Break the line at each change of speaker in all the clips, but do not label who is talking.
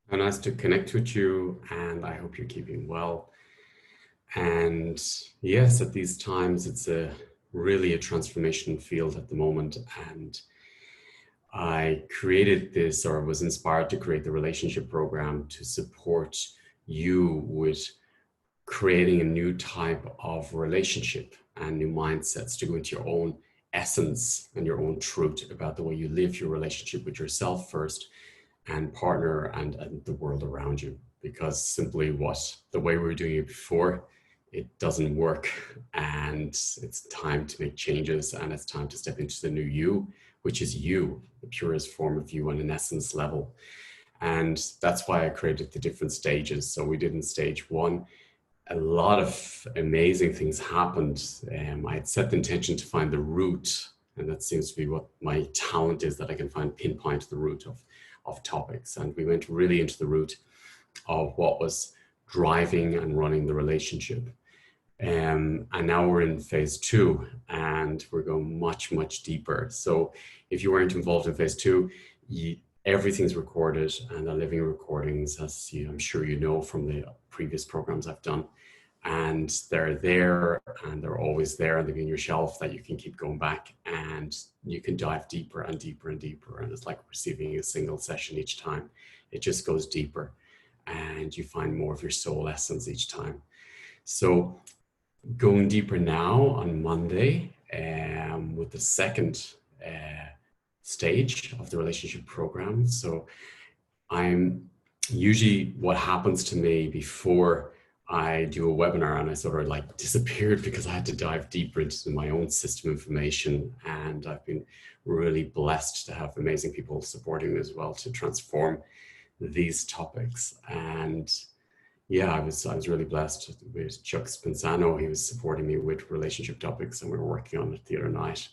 How nice to connect with you, and I hope you're keeping well. And yes, at these times, it's a really a transformation field at the moment. And I created this, or was inspired to create the relationship program to support you with creating a new type of relationship and new mindsets to go into your own essence and your own truth about the way you live your relationship with yourself first and partner and the world around you, because simply what the way we were doing it before, it doesn't work, and it's time to make changes, and it's time to step into the new you, which is you, the purest form of you on an essence level. And that's why I created the different stages. So we did in stage one, a lot of amazing things happened. I had set the intention to find the root, and that seems to be what my talent is, that I can pinpoint the root of topics. And we went really into the root of what was driving and running the relationship. And now we're in phase two, and we're going much, much deeper. So if you weren't involved in phase two, everything's recorded, and the living recordings, as I'm sure you know from the previous programs I've done. And they're there, and they're always there, and they're in your shelf that you can keep going back, and you can dive deeper and deeper and deeper. And it's like receiving a single session each time. It just goes deeper, and you find more of your soul essence each time. So going deeper now on Monday, with the second stage of the relationship program. So I'm usually, what happens to me before I do a webinar, and I sort of like disappeared because I had to dive deeper into my own system information, and I've been really blessed to have amazing people supporting me as well to transform these topics. And yeah, I was really blessed with Chuck Spinzano. He was supporting me with relationship topics, and we were working on it the other night.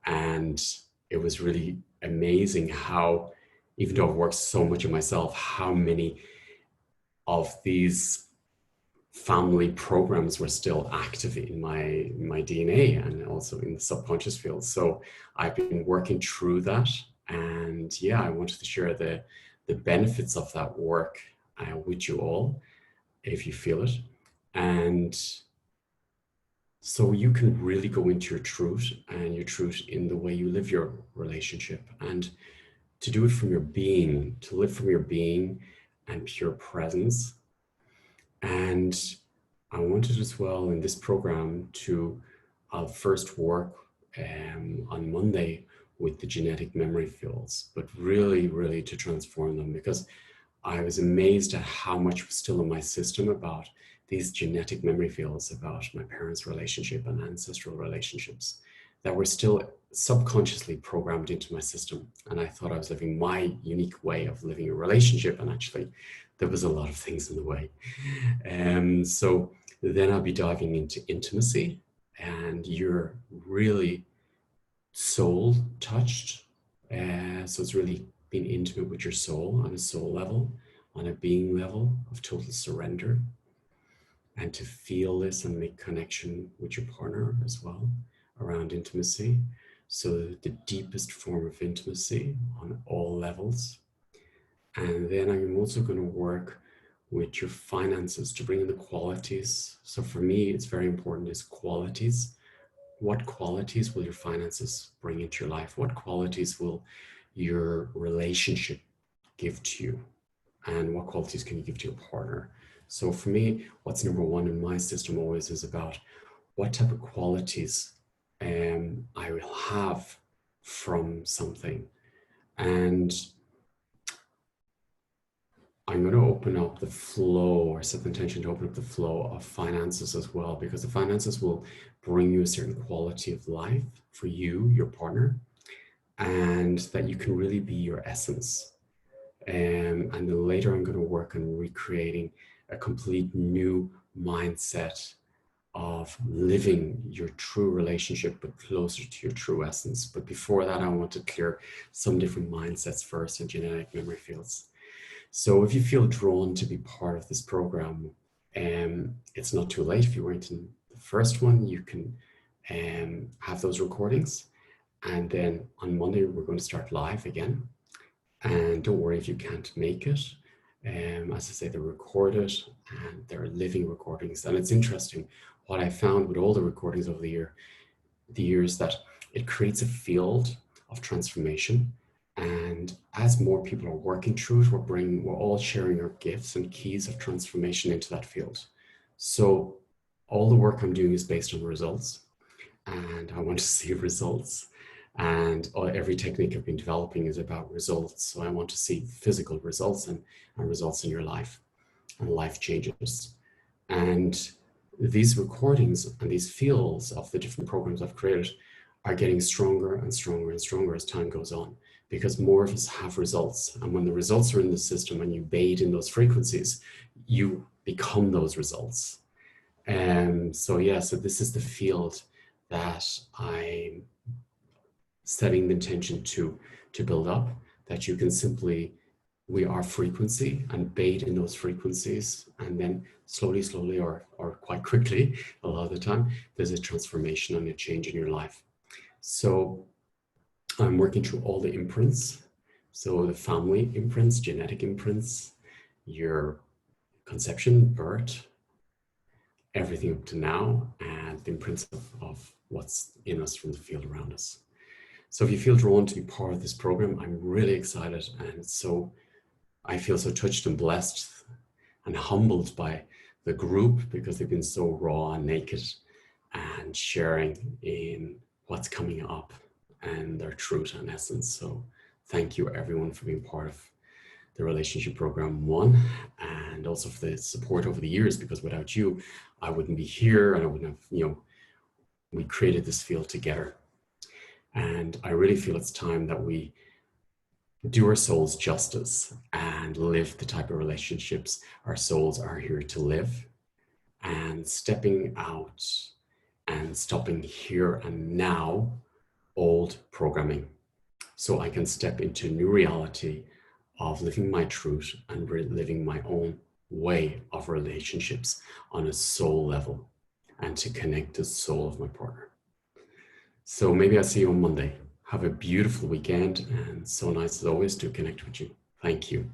And it was really amazing how, even though I've worked so much on myself, how many of these family programs were still active in my DNA and also in the subconscious field. So I've been working through that. And yeah, I wanted to share the benefits of that work with you all, if you feel it. And so you can really go into your truth, and your truth in the way you live your relationship, and to do it from your being, to live from your being and pure presence. And I wanted as well in this program to first work on Monday with the genetic memory fields, but really, really to transform them, because I was amazed at how much was still in my system about these genetic memory fields, about my parents' relationship and ancestral relationships, that were still subconsciously programmed into my system. And I thought I was living my unique way of living a relationship, and actually there was a lot of things in the way. So then I'll be diving into intimacy, and you're really soul touched. So it's really being intimate with your soul on a soul level, on a being level of total surrender, and to feel this and make connection with your partner as well around intimacy. So the deepest form of intimacy on all levels. And then I'm also going to work with your finances to bring in the qualities. So for me, it's very important is qualities. What qualities will your finances bring into your life? What qualities will your relationship give to you? And what qualities can you give to your partner? So for me, what's number one in my system always is about what type of qualities I will have from something. And I'm going to open up the flow, or set the intention to open up the flow of finances as well, because the finances will bring you a certain quality of life for you, your partner, and that you can really be your essence. And then later I'm going to work on recreating a complete new mindset of living your true relationship, but closer to your true essence. But before that, I want to clear some different mindsets first in genetic memory fields. So if you feel drawn to be part of this program, it's not too late. If you weren't in the first one, you can have those recordings. And then on Monday, we're going to start live again. And don't worry if you can't make it. As I say, they're recorded and they're living recordings. And it's interesting what I found with all the recordings over the years that it creates a field of transformation. And as more people are working through it, we're all sharing our gifts and keys of transformation into that field. So all the work I'm doing is based on results, and I want to see results. And every technique I've been developing is about results. So I want to see physical results and results in your life and life changes. And these recordings and these fields of the different programs I've created are getting stronger and stronger and stronger as time goes on, because more of us have results. And when the results are in the system and you bathe in those frequencies, you become those results. So this is the field that I'm setting the intention to build up, that you can simply, we are frequency, and bathe in those frequencies, and then slowly or quite quickly, a lot of the time, there's a transformation and a change in your life. So I'm working through all the imprints. So the family imprints, genetic imprints, your conception, birth, everything up to now, and the imprints of what's in us from the field around us. So if you feel drawn to be part of this program, I'm really excited. And so I feel so touched and blessed and humbled by the group, because they've been so raw and naked and sharing in what's coming up and their truth and essence. So thank you everyone for being part of the Relationship Program 1, and also for the support over the years, because without you, I wouldn't be here, and I wouldn't have, we created this field together. And I really feel it's time that we do our souls justice and live the type of relationships our souls are here to live, and stepping out and stopping here and now old programming, so I can step into new reality of living my truth and living my own way of relationships on a soul level, and to connect the soul of my partner. So maybe I'll see you on Monday. Have a beautiful weekend, and so nice as always to connect with you. Thank you.